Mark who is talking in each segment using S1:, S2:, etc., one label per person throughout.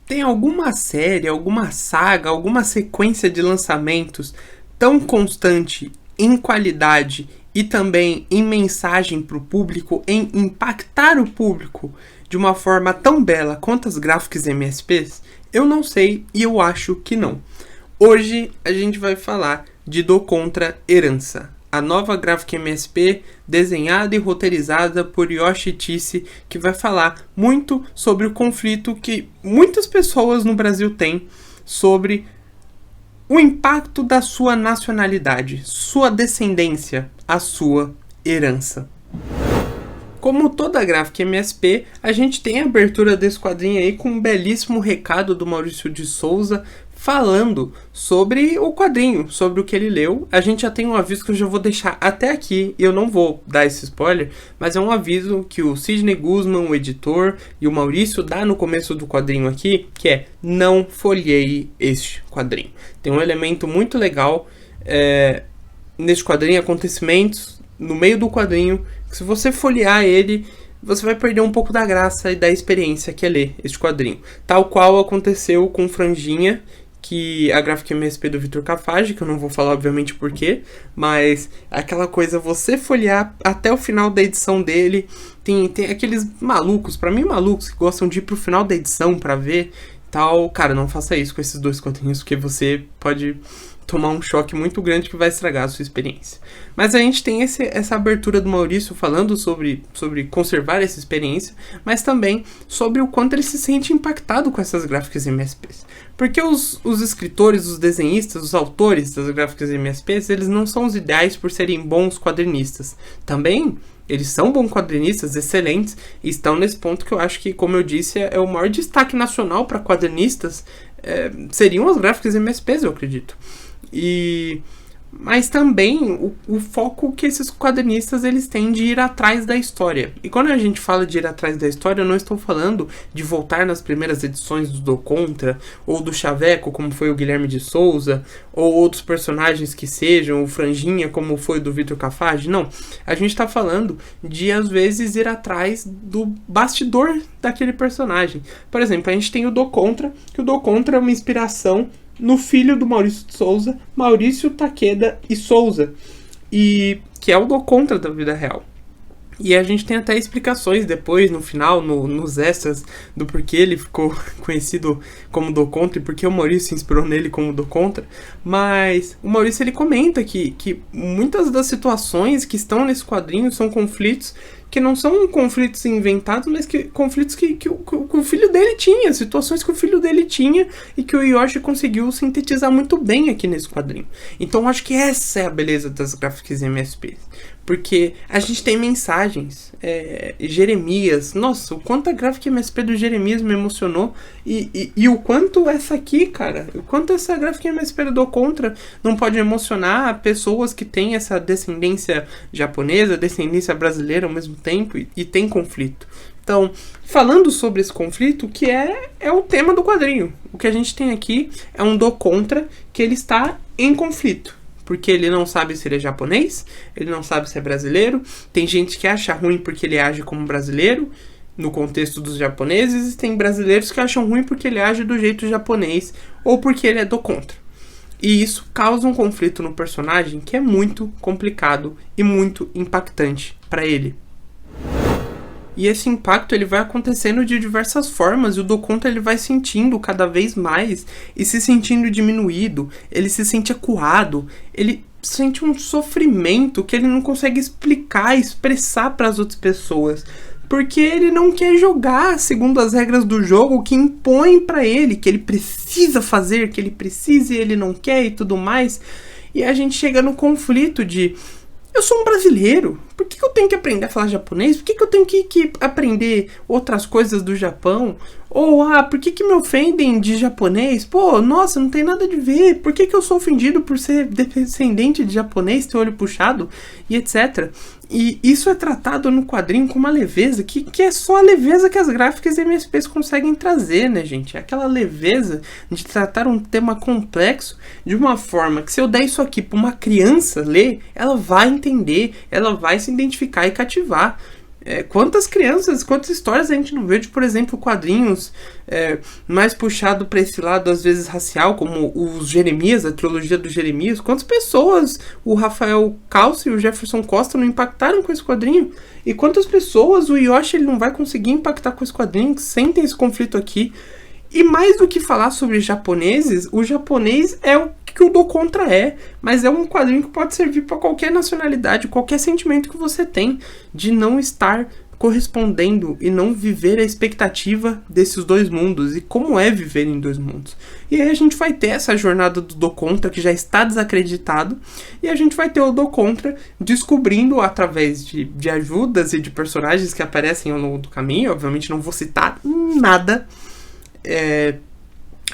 S1: Tem alguma série, alguma saga, alguma sequência de lançamentos tão constante em qualidade e também em mensagem para o público, em impactar o público de uma forma tão bela quanto as Graphics MSPs? Eu não sei e eu acho que não. Hoje a gente vai falar de Do Contra Herança, a nova Graphic MSP desenhada e roteirizada por Yoshi Tisse, que vai falar muito sobre o conflito que muitas pessoas no Brasil têm sobre o impacto da sua nacionalidade, sua descendência, a sua herança. Como toda Graphic MSP, a gente tem a abertura desse quadrinho aí com um belíssimo recado do Maurício de Souza falando sobre o quadrinho, sobre o que ele leu. A gente já tem um aviso que eu já vou deixar até aqui, e eu não vou dar esse spoiler, mas é um aviso que o Sidney Guzman, o editor, e o Maurício dá no começo do quadrinho aqui, que é: não folheie este quadrinho. Tem um elemento muito legal neste quadrinho, acontecimentos no meio do quadrinho, que se você folhear ele, você vai perder um pouco da graça e da experiência que é ler este quadrinho. Tal qual aconteceu com Franjinha, que a Graphic MSP do Vitor Cafage, que eu não vou falar obviamente porquê, mas aquela coisa, você folhear até o final da edição dele, tem aqueles malucos, pra mim malucos, que gostam de ir pro final da edição pra ver tal. Cara, não faça isso com esses dois quadrinhos, porque você pode tomar um choque muito grande que vai estragar a sua experiência. Mas a gente tem essa abertura do Maurício falando sobre conservar essa experiência, mas também sobre o quanto ele se sente impactado com essas gráficas MSPs. Porque os escritores, os desenhistas, os autores das gráficas MSPs, eles não são os ideais por serem bons quadrinistas. Também eles são bons quadrinistas, excelentes, e estão nesse ponto que eu acho que, como eu disse, é o maior destaque nacional para quadrinistas, seriam as gráficas MSPs, eu acredito. Mas também o foco que esses quadrinistas eles têm de ir atrás da história. E quando a gente fala de ir atrás da história, eu não estou falando de voltar nas primeiras edições do Contra, ou do Chaveco, como foi o Guilherme de Souza, ou outros personagens que sejam, o Franjinha, como foi do Vitor Cafage. Não, a gente está falando de, às vezes, ir atrás do bastidor daquele personagem. Por exemplo, a gente tem o Do Contra, que o Do Contra é uma inspiração no filho do Maurício de Souza, Maurício Takeda e Souza, e que é o Do Contra da vida real. E a gente tem até explicações depois, no final, nos extras, do porquê ele ficou conhecido como Do Contra e porque o Maurício se inspirou nele como Do Contra. Mas o Maurício ele comenta que muitas das situações que estão nesse quadrinho são conflitos que não são conflitos inventados, mas conflitos que o filho dele tinha, situações que o filho dele tinha e que o Yoshi conseguiu sintetizar muito bem aqui nesse quadrinho. Então acho que essa é a beleza das Graphics MSP. Porque a gente tem mensagens, Jeremias, nossa, o quanto a Graphic MSP do Jeremias me emocionou e o quanto essa aqui, cara, o quanto essa Graphic MSP do Contra não pode emocionar pessoas que têm essa descendência japonesa, descendência brasileira ao mesmo tempo e tem conflito. Então, falando sobre esse conflito, que é o tema do quadrinho, o que a gente tem aqui é um Do Contra que ele está em conflito. Porque ele não sabe se ele é japonês, ele não sabe se é brasileiro. Tem gente que acha ruim porque ele age como brasileiro, no contexto dos japoneses, e tem brasileiros que acham ruim porque ele age do jeito japonês, ou porque ele é do contra. E isso causa um conflito no personagem que é muito complicado e muito impactante para ele. E esse impacto ele vai acontecendo de diversas formas, e o Do Contra ele vai sentindo cada vez mais e se sentindo diminuído, ele se sente acuado, ele sente um sofrimento que ele não consegue expressar para as outras pessoas, porque ele não quer jogar segundo as regras do jogo que impõem para ele, que ele precisa fazer, que ele precisa e ele não quer e tudo mais. E a gente chega no conflito de: eu sou um brasileiro, por que eu tenho que aprender a falar japonês? Por que eu tenho que aprender outras coisas do Japão? Ou, por que me ofendem de japonês? Pô, nossa, não tem nada de ver. Por que eu sou ofendido por ser descendente de japonês, ter olho puxado e etc. E isso é tratado no quadrinho com uma leveza que é só a leveza que as gráficas MSPs conseguem trazer, né, gente? É aquela leveza de tratar um tema complexo de uma forma que, se eu der isso aqui para uma criança ler, ela vai entender, ela vai se identificar e cativar. Quantas crianças, quantas histórias a gente não vê de, por exemplo, quadrinhos mais puxado para esse lado, às vezes, racial, como os Jeremias, a trilogia dos Jeremias. Quantas pessoas o Rafael Calça e o Jefferson Costa não impactaram com esse quadrinho? E quantas pessoas o Yoshi ele não vai conseguir impactar com esse quadrinho? Sentem esse conflito aqui. E mais do que falar sobre japoneses, o japonês é o que o Do Contra mas é um quadrinho que pode servir para qualquer nacionalidade, qualquer sentimento que você tem de não estar correspondendo e não viver a expectativa desses dois mundos e como é viver em dois mundos. E aí a gente vai ter essa jornada do Do Contra que já está desacreditado e a gente vai ter o Do Contra descobrindo através de ajudas e de personagens que aparecem ao longo do caminho. Obviamente não vou citar nada.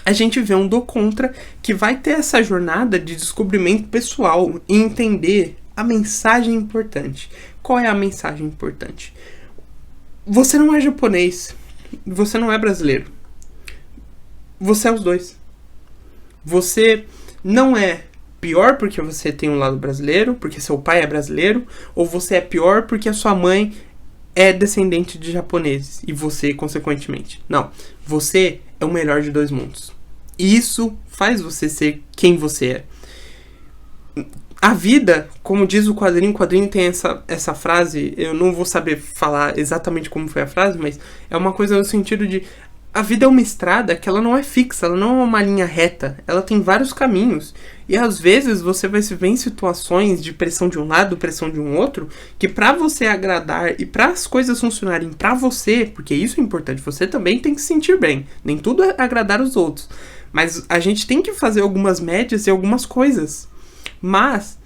S1: A gente vê um Do Contra que vai ter essa jornada de descobrimento pessoal e entender a mensagem importante. Qual é a mensagem importante? Você não é japonês, você não é brasileiro. Você é os dois. Você não é pior porque você tem um lado brasileiro, porque seu pai é brasileiro, ou você é pior porque a sua mãe é descendente de japoneses e você, consequentemente. Não. Você é o melhor de dois mundos. E isso faz você ser quem você é. A vida, como diz o quadrinho tem essa frase, eu não vou saber falar exatamente como foi a frase, mas é uma coisa no sentido de a vida é uma estrada que ela não é fixa, ela não é uma linha reta, ela tem vários caminhos. E às vezes você vai se ver em situações de pressão de um lado, pressão de um outro, que pra você agradar e para as coisas funcionarem pra você, porque isso é importante, você também tem que se sentir bem. Nem tudo é agradar os outros. Mas a gente tem que fazer algumas médias e algumas coisas. Mas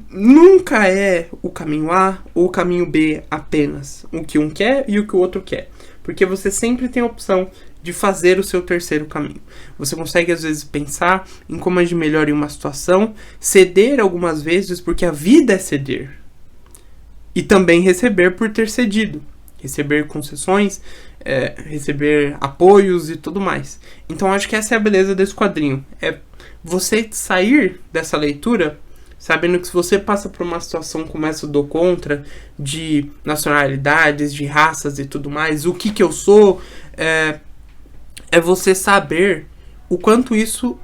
S1: nunca é o caminho A ou o caminho B apenas. O que um quer e o que o outro quer. Porque você sempre tem a opção de fazer o seu terceiro caminho. Você consegue, às vezes, pensar em como agir melhor em uma situação, ceder algumas vezes, porque a vida é ceder. E também receber por ter cedido. Receber concessões, receber apoios e tudo mais. Então, acho que essa é a beleza desse quadrinho. É você sair dessa leitura sabendo que se você passa por uma situação como essa do contra, de nacionalidades, de raças e tudo mais, o que eu sou, é você saber o quanto isso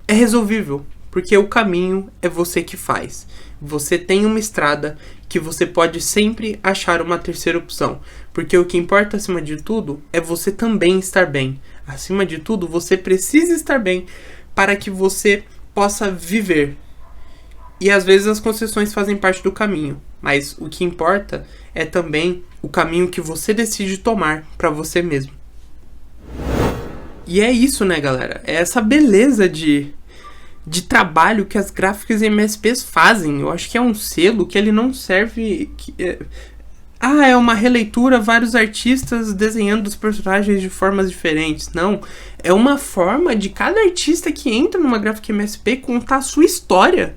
S1: é resolvível. Porque o caminho é você que faz. Você tem uma estrada que você pode sempre achar uma terceira opção. Porque o que importa acima de tudo é você também estar bem. Acima de tudo, você precisa estar bem para que você possa viver. E às vezes as concessões fazem parte do caminho. Mas o que importa é também o caminho que você decide tomar para você mesmo. E é isso, né, galera? É essa beleza de trabalho que as gráficas e MSPs fazem. Eu acho que é um selo que ele não serve... é uma releitura, vários artistas desenhando os personagens de formas diferentes. Não, é uma forma de cada artista que entra numa gráfica MSP contar a sua história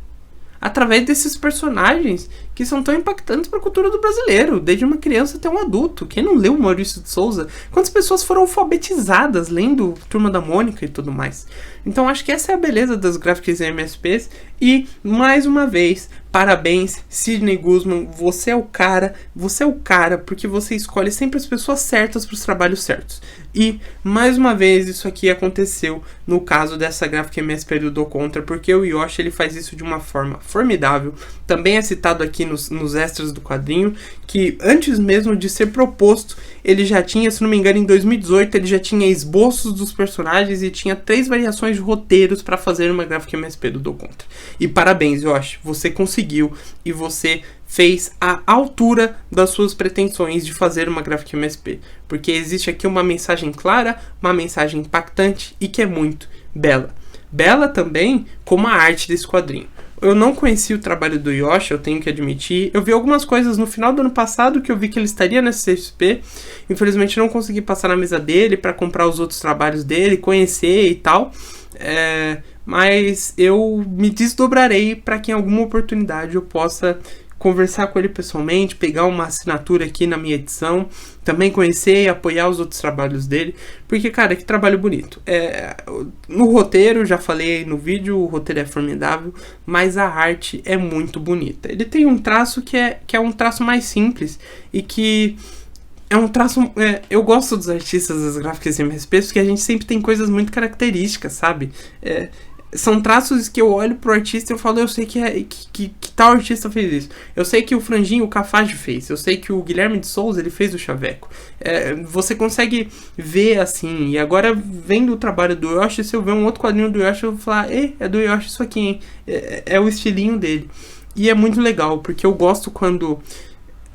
S1: através desses personagens que são tão impactantes para a cultura do brasileiro, desde uma criança até um adulto. Quem não leu Maurício de Souza? Quantas pessoas foram alfabetizadas lendo Turma da Mônica e tudo mais? Então acho que essa é a beleza das gráficas e MSPs. E, mais uma vez, parabéns, Sidney Guzman, você é o cara, porque você escolhe sempre as pessoas certas para os trabalhos certos. E, mais uma vez, isso aqui aconteceu no caso dessa gráfica MSP do Contra, porque o Yoshi ele faz isso de uma forma formidável. Também é citado aqui nos extras do quadrinho, que antes mesmo de ser proposto, ele já tinha, se não me engano, em 2018, ele já tinha esboços dos personagens e tinha 3 variações de roteiros para fazer uma gráfica MSP do Contra. E parabéns, Yoshi, você conseguiu e você fez a altura das suas pretensões de fazer uma gráfica MSP. Porque existe aqui uma mensagem clara, uma mensagem impactante e que é muito bela. Bela também como a arte desse quadrinho. Eu não conheci o trabalho do Yoshi, eu tenho que admitir. Eu vi algumas coisas no final do ano passado que eu vi que ele estaria nessa CXP. Infelizmente não consegui passar na mesa dele para comprar os outros trabalhos dele, conhecer e tal. Mas eu me desdobrarei para que em alguma oportunidade eu possa conversar com ele pessoalmente, pegar uma assinatura aqui na minha edição, também conhecer e apoiar os outros trabalhos dele, porque, cara, que trabalho bonito. No roteiro, já falei no vídeo, o roteiro é formidável, mas a arte é muito bonita. Ele tem um traço que é um traço mais simples e que é um traço... eu gosto dos artistas das gráficas MSP porque a gente sempre tem coisas muito características, sabe? São traços que eu olho pro artista e eu falo, eu sei que tal artista fez isso. Eu sei que o Franjinho, o Cafage fez. Eu sei que o Guilherme de Souza, ele fez o Chaveco. Você consegue ver assim. E agora, vendo o trabalho do Yoshi, se eu ver um outro quadrinho do Yoshi, eu vou falar, é do Yoshi isso aqui, hein? É o estilinho dele. E é muito legal, porque eu gosto quando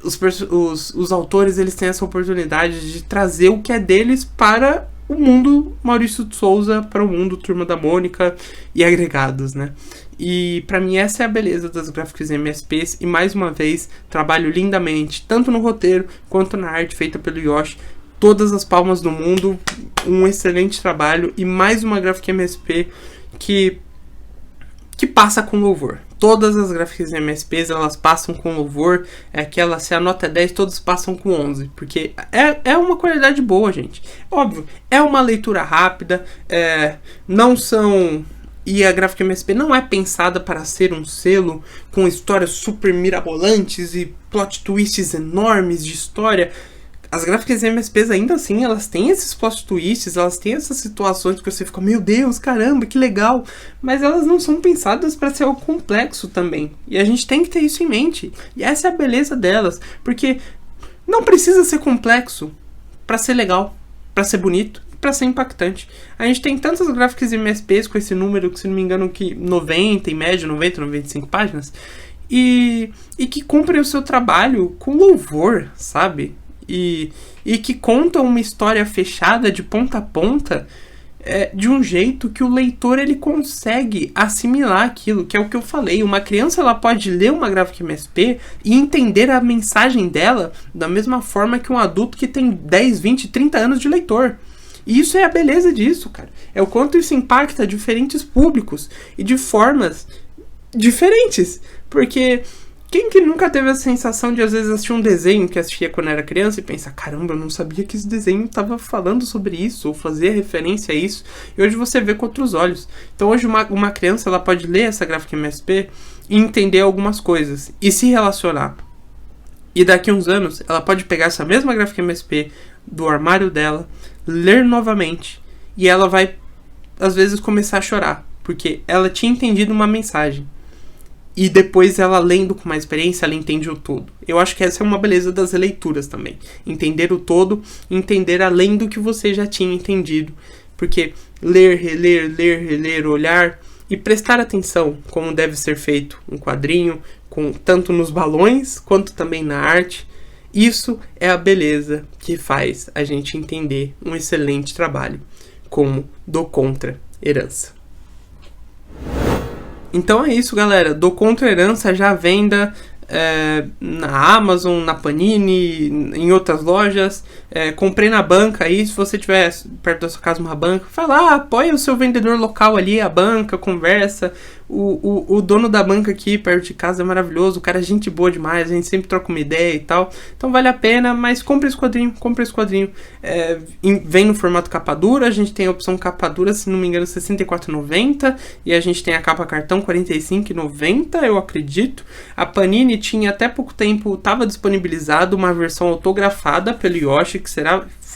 S1: os autores, eles têm essa oportunidade de trazer o que é deles para o mundo Maurício de Souza, para o mundo Turma da Mônica e agregados, né? E pra mim essa é a beleza das gráficas MSPs, e mais uma vez, trabalho lindamente, tanto no roteiro quanto na arte feita pelo Yoshi. Todas as palmas do mundo, um excelente trabalho, e mais uma gráfica MSP que passa com louvor. Todas as gráficas MSPs, elas passam com louvor. Se a nota é 10, todos passam com 11. Porque é uma qualidade boa, gente. Óbvio, é uma leitura rápida. Não são... E a gráfica MSP não é pensada para ser um selo com histórias super mirabolantes e plot twists enormes de história. As gráficas MSPs, ainda assim, elas têm esses plot twists, elas têm essas situações que você fica, meu Deus, caramba, que legal. Mas elas não são pensadas para ser algo complexo também. E a gente tem que ter isso em mente. E essa é a beleza delas. Porque não precisa ser complexo para ser legal, para ser bonito, para ser impactante. A gente tem tantas gráficas MSPs com esse número, que se não me engano, que 90, em média, 95 páginas. E que cumprem o seu trabalho com louvor, sabe? E que contam uma história fechada de ponta a ponta de um jeito que o leitor ele consegue assimilar aquilo, que é o que eu falei. Uma criança ela pode ler uma gráfica MSP e entender a mensagem dela da mesma forma que um adulto que tem 10, 20, 30 anos de leitor. E isso é a beleza disso, cara. É o quanto isso impacta diferentes públicos e de formas diferentes. Porque... quem que nunca teve a sensação de, às vezes, assistir um desenho que assistia quando era criança e pensar, caramba, eu não sabia que esse desenho estava falando sobre isso, ou fazia referência a isso, e hoje você vê com outros olhos. Então hoje uma criança ela pode ler essa gráfica MSP e entender algumas coisas, e se relacionar. E daqui a uns anos, ela pode pegar essa mesma gráfica MSP do armário dela, ler novamente, e ela vai, às vezes, começar a chorar, porque ela tinha entendido uma mensagem. E depois ela lendo com mais experiência, ela entende o todo. Eu acho que essa é uma beleza das releituras também. Entender o todo, entender além do que você já tinha entendido. Porque ler, reler, olhar e prestar atenção como deve ser feito um quadrinho, tanto nos balões quanto também na arte. Isso é a beleza que faz a gente entender um excelente trabalho como Do Contra Herança. Então é isso, galera. Do Contra Herança já à venda na Amazon, na Panini, em outras lojas. Comprei na banca aí. Se você tiver perto da sua casa uma banca, vai lá, apoia o seu vendedor local ali, a banca, conversa. O dono da banca aqui perto de casa é maravilhoso, o cara é gente boa demais, a gente sempre troca uma ideia e tal. Então vale a pena, mas compre esse quadrinho, vem no formato capa dura, a gente tem a opção capa dura, se não me engano, R$ 64,90, e a gente tem a capa cartão R$ 45,90, eu acredito. A Panini tinha até pouco tempo, estava disponibilizado uma versão autografada pelo Yoshi, que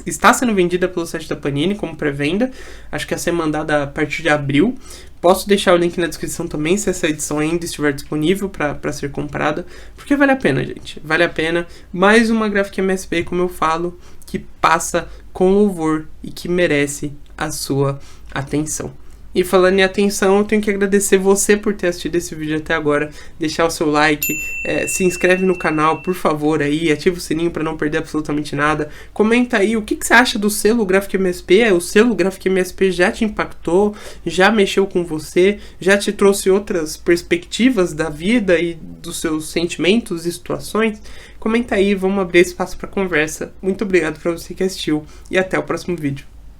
S1: está sendo vendida pelo site da Panini como pré-venda, acho que ia ser mandada a partir de abril. Posso deixar o link na descrição também, se essa edição ainda estiver disponível para ser comprada, porque vale a pena, gente, vale a pena. Mais uma gráfica MSP, como eu falo, que passa com louvor e que merece a sua atenção. E falando em atenção, eu tenho que agradecer você por ter assistido esse vídeo até agora, deixar o seu like, se inscreve no canal, por favor, aí, ativa o sininho para não perder absolutamente nada, comenta aí o que você acha do selo Graphic MSP, o selo Graphic MSP já te impactou, já mexeu com você, já te trouxe outras perspectivas da vida e dos seus sentimentos e situações? Comenta aí, vamos abrir espaço para conversa. Muito obrigado para você que assistiu e até o próximo vídeo.